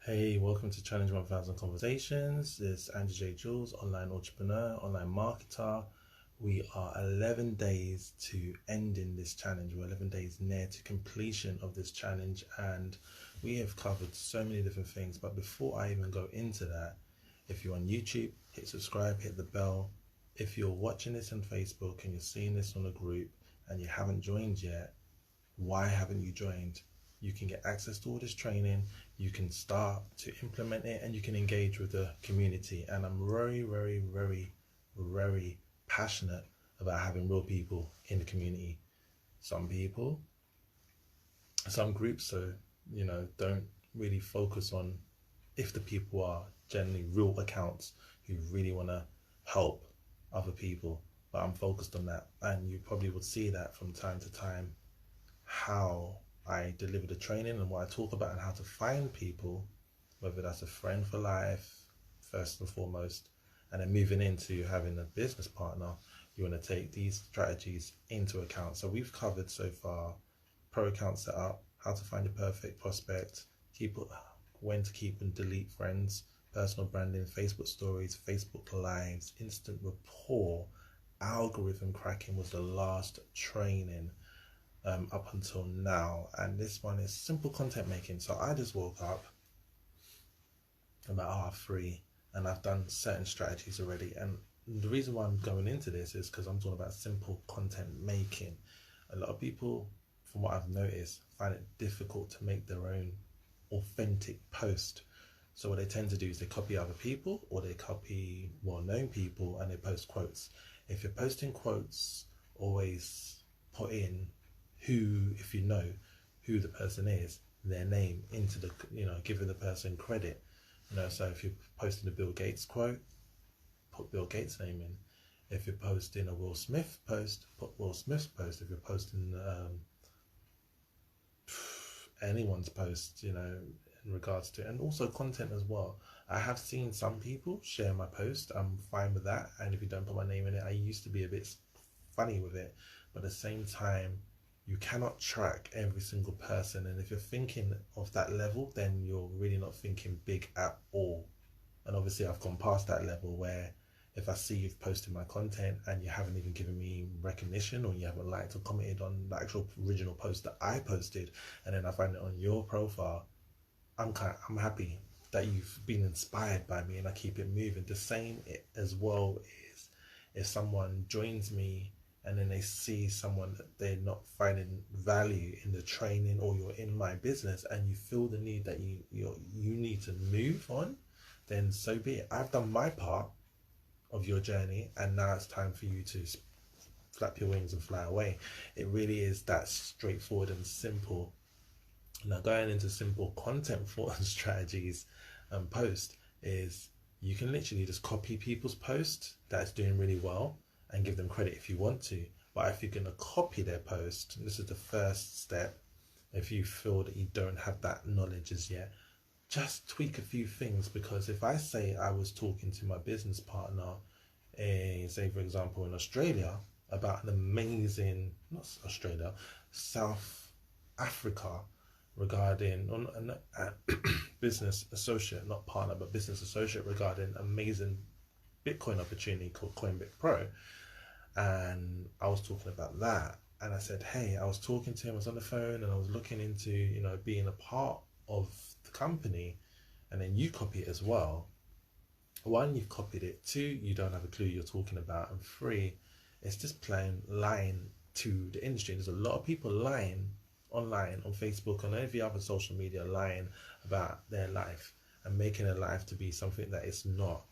Hey, welcome to Challenge 1000 Conversations. This is Andy J. Jules, online entrepreneur, online marketer. We are 11 days to ending this challenge. We're 11 days near to completion of this challenge, and we have covered so many different things. But before I even go into that, if you're on YouTube, hit subscribe, hit the bell. If you're watching this on Facebook and you're seeing this on a group and you haven't joined yet, why haven't you joined? You can get access to all this training, you can start to implement it, and you can engage with the community. And I'm very, very, very, very passionate about having real people in the community. Some people, some groups, don't really focus on if the people are generally real accounts who really want to help other people. But I'm focused on that, and you probably would see that from time to time how I deliver the training and what I talk about and how to find people, whether that's a friend for life, first and foremost, and then moving into having a business partner, you want to take these strategies into account. So we've covered so far pro account setup, how to find your perfect prospect, when to keep and delete friends, personal branding, Facebook stories, Facebook lives, instant rapport, algorithm cracking was the last training up until now, and this one is simple content making. So I just woke up about 3:30 and I've done certain strategies already, and the reason why I'm going into this is because I'm talking about simple content making. A lot of people, from what I've noticed, find it difficult to make their own authentic post. So what they tend to do is they copy other people or they copy well-known people and they post quotes. If you're posting quotes, always put in if you know who the person is, their name into the, giving the person credit. So if you're posting a Bill Gates quote, put Bill Gates' name in. If you're posting a Will Smith post, put Will Smith's post. If you're posting anyone's post, in regards to, and also content as well. I have seen some people share my post. I'm fine with that. And if you don't put my name in it, I used to be a bit funny with it. But at the same time, you cannot track every single person. And if you're thinking of that level, then you're really not thinking big at all. And obviously I've gone past that level where if I see you've posted my content and you haven't even given me recognition, or you haven't liked or commented on the actual original post that I posted, and then I find it on your profile, I'm happy that you've been inspired by me, and I keep it moving. The same as well is if someone joins me and then they see someone that they're not finding value in the training, or you're in my business and you feel the need that you need to move on, then so be it. I've done my part of your journey, and now it's time for you to flap your wings and fly away. It really is that straightforward and simple. Now, going into simple content for strategies and post is you can literally just copy people's post that's doing really well and give them credit if you want to. But if you're going to copy their post, this is the first step. If you feel that you don't have that knowledge as yet, just tweak a few things. Because if I say I was talking to my business partner, say for example in Australia, about an amazing, not Australia, South Africa, regarding on a business associate, not partner, but business associate, regarding amazing Bitcoin opportunity called Coinbit Pro. And I was talking about that, and I said, hey, I was talking to him, I was on the phone, and I was looking into being a part of the company. And then you copy it as well. One, you've copied it. Two, you don't have a clue you're talking about. And three, it's just plain lying to the industry. There's a lot of people lying online on Facebook and every other social media, lying about their life and making their life to be something that it's not.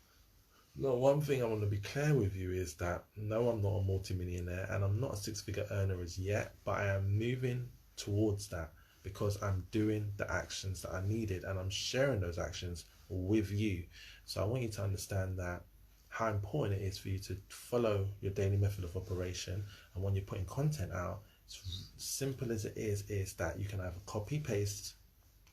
No, one thing I want to be clear with you is that no, I'm not a multimillionaire and I'm not a six-figure earner as yet, but I am moving towards that because I'm doing the actions that I needed and I'm sharing those actions with you. So I want you to understand that how important it is for you to follow your daily method of operation. And when you're putting content out, it's simple as it is that you can either copy paste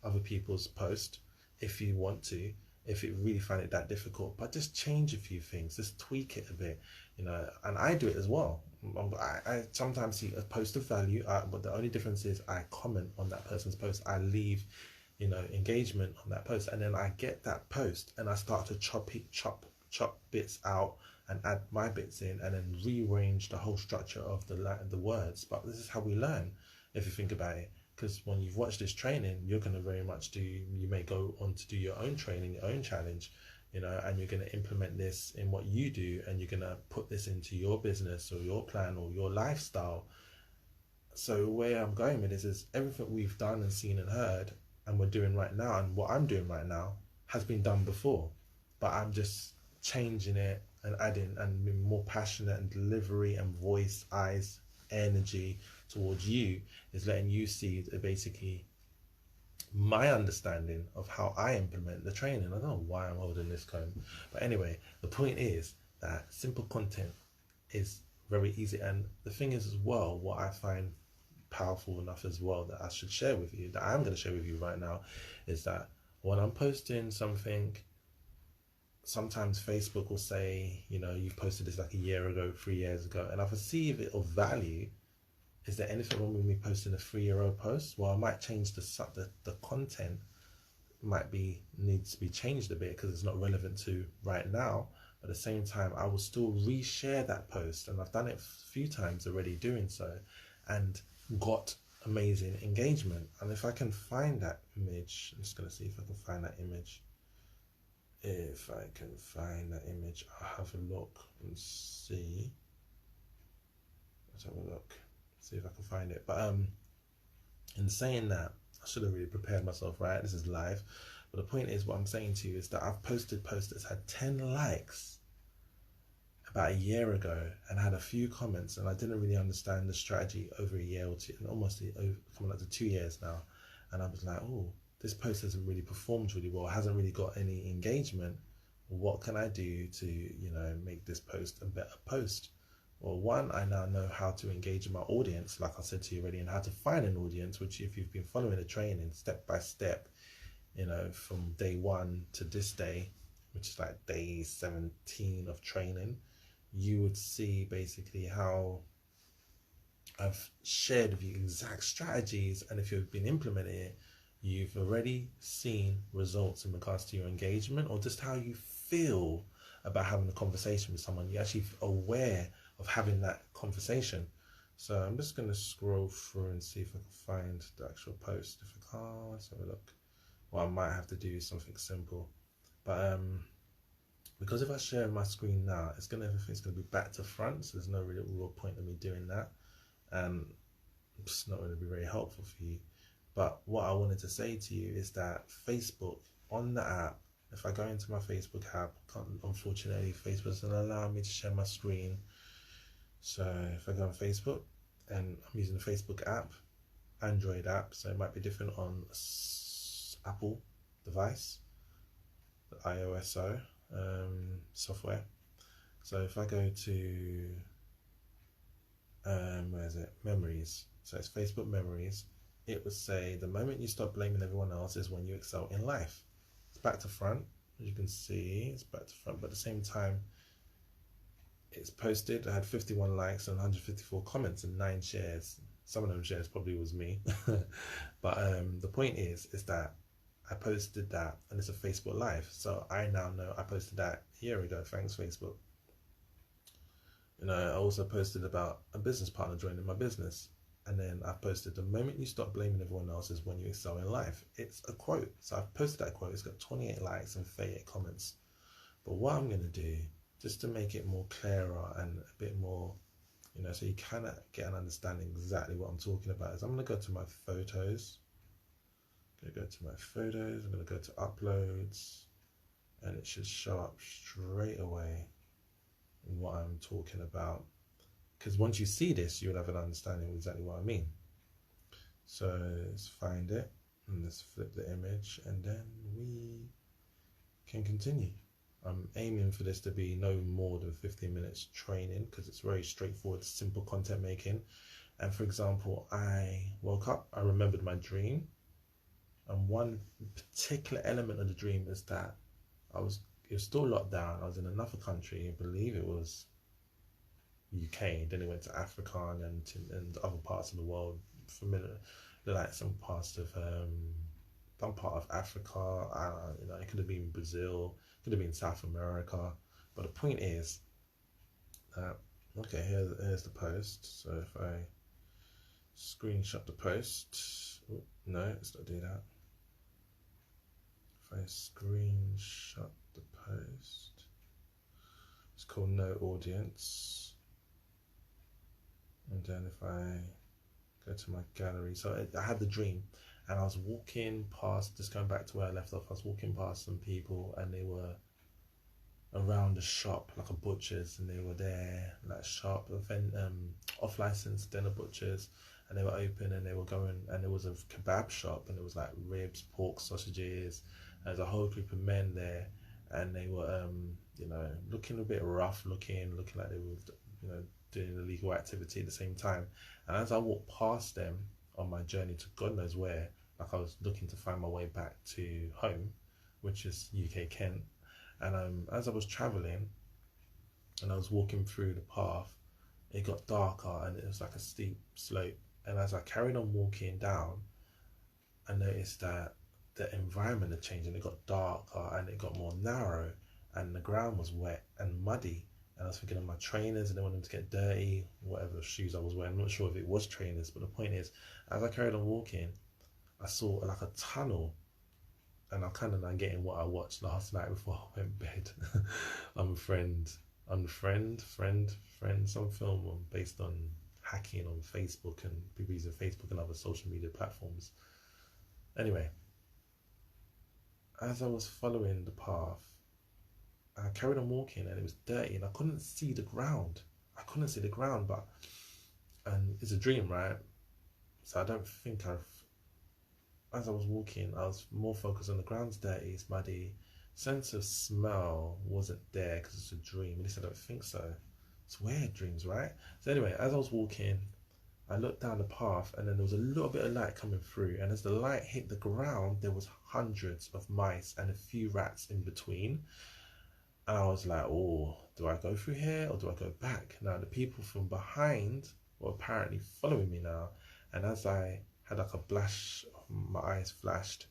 other people's post if you want to, if you really find it that difficult, but just change a few things, just tweak it a bit, and I do it as well. I sometimes see a post of value, but the only difference is I comment on that person's post. I leave, engagement on that post, and then I get that post and I start to chop bits out and add my bits in, and then rearrange the whole structure of the words. But this is how we learn, if you think about it. Because when you've watched this training, you're going to very much you may go on to do your own training, your own challenge, and you're going to implement this in what you do, and you're going to put this into your business or your plan or your lifestyle. So where I'm going with this is everything we've done and seen and heard and we're doing right now, and what I'm doing right now, has been done before, but I'm just changing it and adding and being more passionate, and delivery and voice, eyes, energy towards you is letting you see basically my understanding of how I implement the training. I don't know why I'm holding this comb, but anyway, the point is that simple content is very easy. And the thing is as well, what I find powerful enough as well that I should share with you, that I'm going to share with you right now, is that when I'm posting something, sometimes Facebook will say, you've posted this like a year ago, 3 years ago, and I perceive it of value. Is there anything wrong with me posting a 3-year-old post? Well, I might change the content needs to be changed a bit because it's not relevant to right now. But at the same time, I will still reshare that post, and I've done it a few times already doing so, and got amazing engagement. And if I can find that image, I'm just going to see if I can find that image. If I can find that image, I'll have a look and see. Let's have a look, see if I can find it. But in saying that, I should have really prepared myself, right? This is live. But the point is, what I'm saying to you is that I've posted posts that's had 10 likes about a year ago and had a few comments, and I didn't really understand the strategy over a year or two, and almost coming up to 2 years now. And I was like, oh, this post hasn't really performed really well, hasn't really got any engagement. What can I do to, make this post a better post? Well, one, I now know how to engage my audience, like I said to you already, and how to find an audience, which if you've been following the training step by step, from day 1 to this day, which is like day 17 of training, you would see basically how I've shared with you exact strategies, and if you've been implementing it, you've already seen results in regards to your engagement, or just how you feel about having a conversation with someone. You're actually aware of having that conversation. So I'm just going to scroll through and see if I can find the actual post. If I can't, let's have a look. What I might have to do is something simple, but because if I share my screen now, everything's gonna be back to front, so there's no real point in me doing that, and it's not going to be very helpful for you. But what I wanted to say to you is that Facebook, on the app, if I go into my Facebook app, unfortunately Facebook doesn't allow me to share my screen. So if I go on Facebook, and I'm using the Facebook app, Android app, so it might be different on Apple device, the iOS software. So if I go to where is it? Memories. So it's Facebook Memories. It would say the moment you stop blaming everyone else is when you excel in life. It's back to front, as you can see. It's back to front, but at the same time, it's posted. I had 51 likes and 154 comments and 9 shares. Some of them shares probably was me, but the point is that I posted that, and it's a Facebook Live. So I now know I posted that a year ago. Thanks, Facebook. I also posted about a business partner joining my business. And then I posted, the moment you stop blaming everyone else is when you excel in life. It's a quote. So I've posted that quote. It's got 28 likes and 38 comments. But what I'm going to do, just to make it more clearer and a bit more, so you kind of get an understanding exactly what I'm talking about, is I'm going to go to my photos. I'm going to go to my photos. I'm going to go to uploads. And it should show up straight away what I'm talking about. Because once you see this, you'll have an understanding of exactly what I mean. So let's find it, and let's flip the image, and then we can continue. I'm aiming for this to be no more than 15 minutes training, because it's very straightforward, simple content making. And for example, I woke up, I remembered my dream, and one particular element of the dream is that it was still locked down. I was in another country, I believe it was UK, then it went to Africa and other parts of the world, familiar, like some parts of some part of Africa. You know, it could have been Brazil, could have been South America. But the point is that okay, here's the post. So if I screenshot the post, oh, no, let's not do that. If I screenshot the post, it's called no audience. And then if I go to my gallery, so I had the dream, and I was walking past, just going back to where I left off, I was walking past some people, and they were around a shop, like a butcher's, and they were there, like shop, off license dinner butchers, and they were open, and they were going, and there was a kebab shop, and it was like ribs, pork, sausages. There's a whole group of men there, and they were, you know, looking a bit rough, looking like they were, you know, doing illegal activity at the same time. And as I walked past them on my journey to God knows where, like I was looking to find my way back to home, which is UK Kent. And as I was traveling and I was walking through the path, it got darker and it was like a steep slope. And as I carried on walking down, I noticed that the environment had changed and it got darker and it got more narrow and the ground was wet and muddy. And I was thinking of my trainers and I wanted them to get dirty, whatever shoes I was wearing. I'm not sure if it was trainers, but the point is, as I carried on walking, I saw like a tunnel, and I'm kind of now getting what I watched last night before I went to bed. Some film based on hacking on Facebook and people using Facebook and other social media platforms. Anyway, as I was following the path, I carried on walking and it was dirty and I couldn't see the ground. But and it's a dream, right? So I don't think as I was walking, I was more focused on the ground's dirty, it's muddy. Sense of smell wasn't there because it's a dream. At least I don't think so. It's weird, dreams, right? So anyway, as I was walking, I looked down the path and then there was a little bit of light coming through. And as the light hit the ground, there was hundreds of mice and a few rats in between. And I was like, oh, do I go through here or do I go back? Now, the people from behind were apparently following me now. And as I had like a flash, my eyes flashed,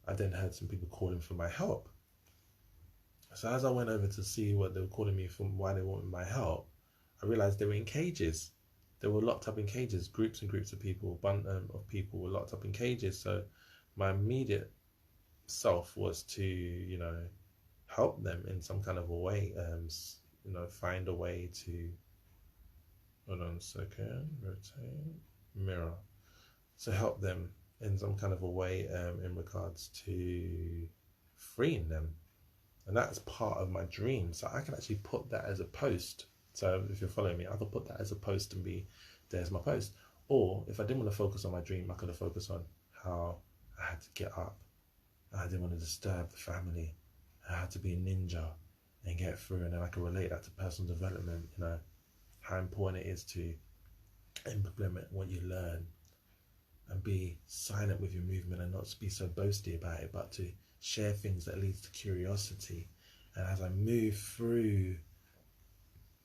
I then heard some people calling for my help. So as I went over to see what they were calling me for, why they wanted my help, I realized they were in cages. They were locked up in cages. Groups and groups of people, of people were locked up in cages. So my immediate self was to, you know, help them in some kind of a way, you know, find a way to, hold on a second, rotate, mirror. So help them in some kind of a way in regards to freeing them. And that's part of my dream. So I can actually put that as a post. So if you're following me, I could put that as a post and be, there's my post. Or if I didn't want to focus on my dream, I could have focused on how I had to get up. I didn't want to disturb the family. I had to be a ninja and get through, and then I can relate that to personal development, you know, how important it is to implement what you learn and be silent with your movement and not be so boasty about it, but to share things that leads to curiosity. And as I move through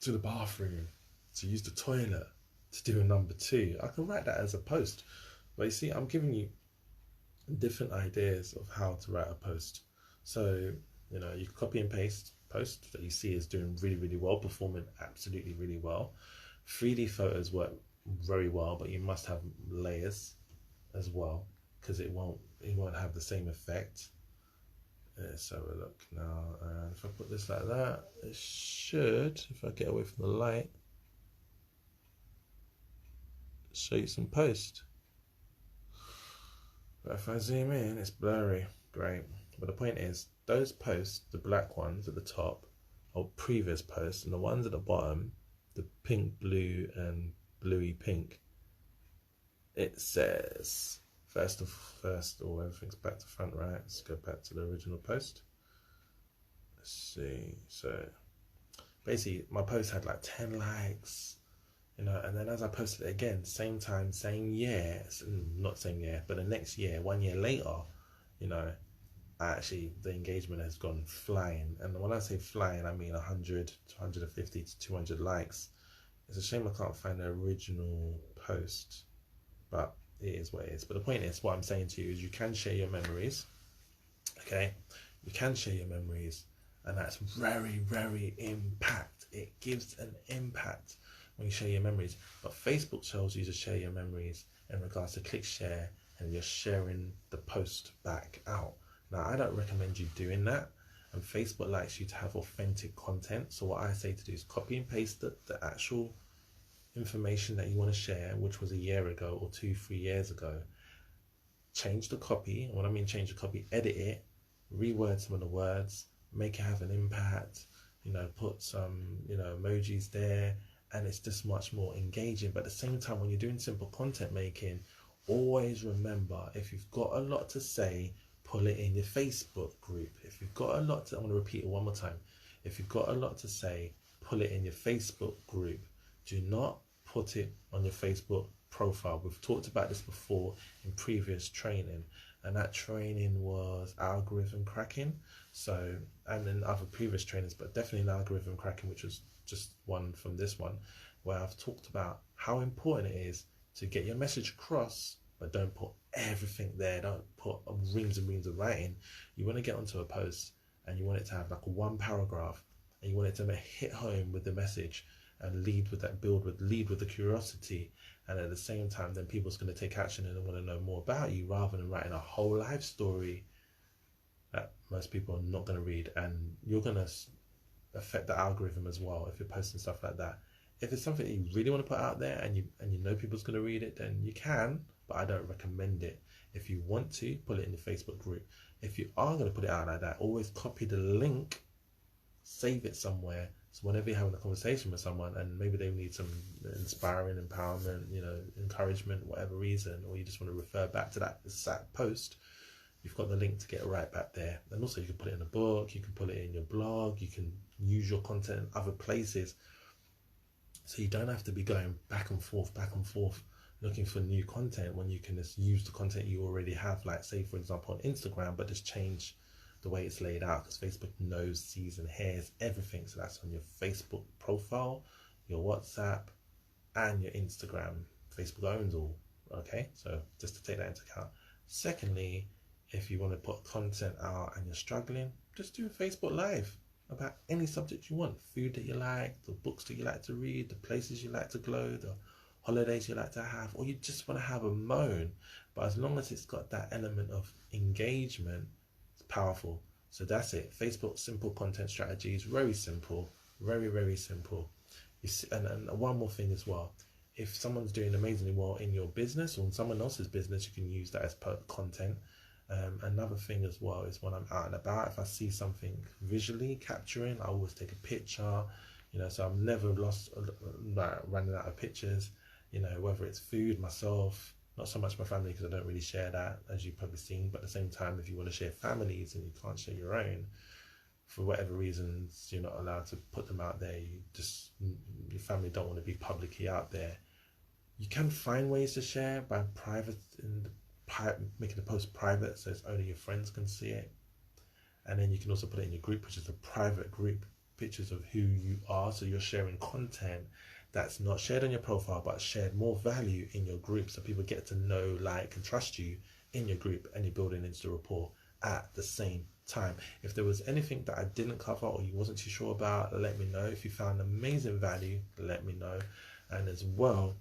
to the bathroom, to use the toilet, to do a number 2, I can write that as a post. But you see, I'm giving you different ideas of how to write a post. So, you know, you can copy and paste post that you see is doing really, really well, performing absolutely really well. 3D photos work very well, but you must have layers as well because it won't have the same effect. Let's have a look now, and if I put this like that, it should, if I get away from the light, show you some post. But if I zoom in, it's blurry. Great. But the point is, those posts, the black ones at the top, are previous posts, and the ones at the bottom, the pink, blue, and bluey pink, it says first, or everything's back to front, right? Let's go back to the original post. Let's see. So basically, my post had like 10 likes, you know, and then as I posted it again, same time, same year, not same year, but the next year, 1 year later, you know, actually the engagement has gone flying. And when I say flying, I mean 100 to 150 to 200 likes. It's a shame I can't find the original post, but it is what it is. But the point is, what I'm saying to you is you can share your memories, okay? You can share your memories, and that's very, very impact. It gives an impact when you share your memories. But Facebook tells you to share your memories in regards to click share, and you're sharing the post back out. Now, I don't recommend you doing that. And Facebook likes you to have authentic content. So what I say to do is copy and paste the actual information that you want to share, which was a year ago or 2-3 years ago. Change the copy. And when I mean change the copy, edit it, reword some of the words, make it have an impact, put some, emojis there, and it's just much more engaging. But at the same time, when you're doing simple content making, always remember, if you've got a lot to say, pull it in your Facebook group. If you've got a lot to, I'm going to repeat it one more time. If you've got a lot to say, pull it in your Facebook group. Do not put it on your Facebook profile. We've talked about this before in previous training, and that training was algorithm cracking. So, and in other previous trainings, but definitely in algorithm cracking, which was just one from this one, where I've talked about how important it is to get your message across, but don't put everything there. Don't put reams and reams of writing. You want to get onto a post and you want it to have like one paragraph, and you want it to hit home with the message and lead with the curiosity. And at the same time, then people's going to take action and they want to know more about you, rather than writing a whole life story that most people are not going to read. And you're going to affect the algorithm as well if you're posting stuff like that. If it's something you really want to put out there and you know people's going to read it, then you can, but I don't recommend it. If you want to, put it in the Facebook group. If you are going to put it out like that, always copy the link, save it somewhere. So whenever you're having a conversation with someone and maybe they need some inspiring, empowerment, encouragement, whatever reason, or you just want to refer back to that exact post, you've got the link to get right back there. And also you can put it in a book, you can put it in your blog, you can use your content in other places. So you don't have to be going back and forth, looking for new content, when you can just use the content you already have, like say for example on Instagram, but just change the way it's laid out, because Facebook knows, sees and hears everything. So that's on your Facebook profile, your WhatsApp and your Instagram. Facebook owns all, okay? So just to take that into account. Secondly, if you want to put content out and you're struggling, just do a Facebook Live about any subject you want. Food that you like, the books that you like to read, the places you like to go, the holidays you like to have, or you just want to have a moan. But as long as it's got that element of engagement, it's powerful. So that's it. Facebook simple content strategies, very simple, very, very simple. You see, and one more thing as well. If someone's doing amazingly well in your business or in someone else's business, you can use that as content. Another thing as well is when I'm out and about, if I see something visually capturing, I always take a picture, so I'm never running out of pictures, whether it's food, myself, not so much my family because I don't really share that, as you've probably seen, but at the same time, if you want to share families and you can't share your own, for whatever reasons, you're not allowed to put them out there, your family don't want to be publicly out there. You can find ways to share by making the post private, so it's only your friends can see it. And then you can also put it in your group, which is a private group, pictures of who you are. So you're sharing content that's not shared on your profile, but shared more value in your group, so people get to know, like, and trust you in your group, and you're building instant rapport at the same time. If there was anything that I didn't cover or you wasn't too sure about, let me know. If you found amazing value, let me know. And as well,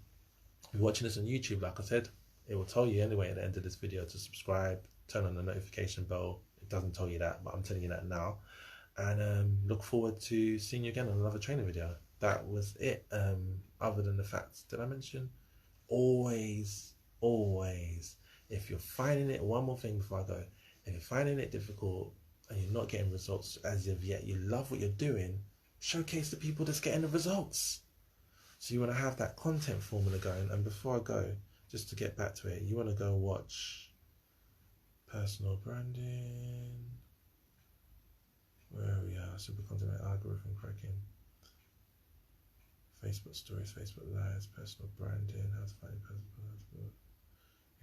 if you're watching this on YouTube, like I said, it will tell you anyway at the end of this video to subscribe, turn on the notification bell. It doesn't tell you that, but I'm telling you that now. And look forward to seeing you again on another training video. That was it. Other than the facts, did I mention? Always, if you're finding it, one more thing before I go, if you're finding it difficult and you're not getting results as of yet, you love what you're doing, showcase the people that's getting the results. So you want to have that content formula going. And before I go, just to get back to it, you want to go watch personal branding. Where are we at? Simple content algorithm cracking. Facebook stories, Facebook lives, personal branding, how to find personal.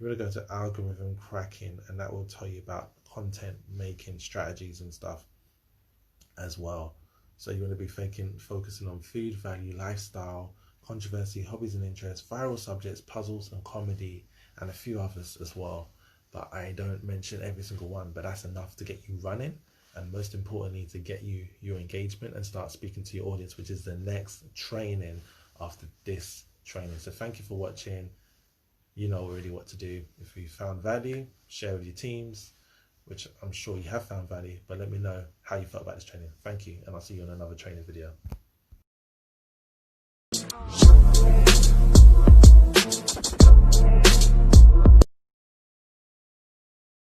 You want to go to algorithm cracking, and that will tell you about content making strategies and stuff as well. So you want to be focusing on food, value, lifestyle, controversy, hobbies and interests, viral subjects, puzzles and comedy, and a few others as well. But I don't mention every single one, but that's enough to get you running, and most importantly to get you your engagement and start speaking to your audience, which is the next training after this training. So thank you for watching. You know already what to do. If you found value, share with your teams, which I'm sure you have found value, but let me know how you felt about this training. Thank you, and I'll see you in another training video.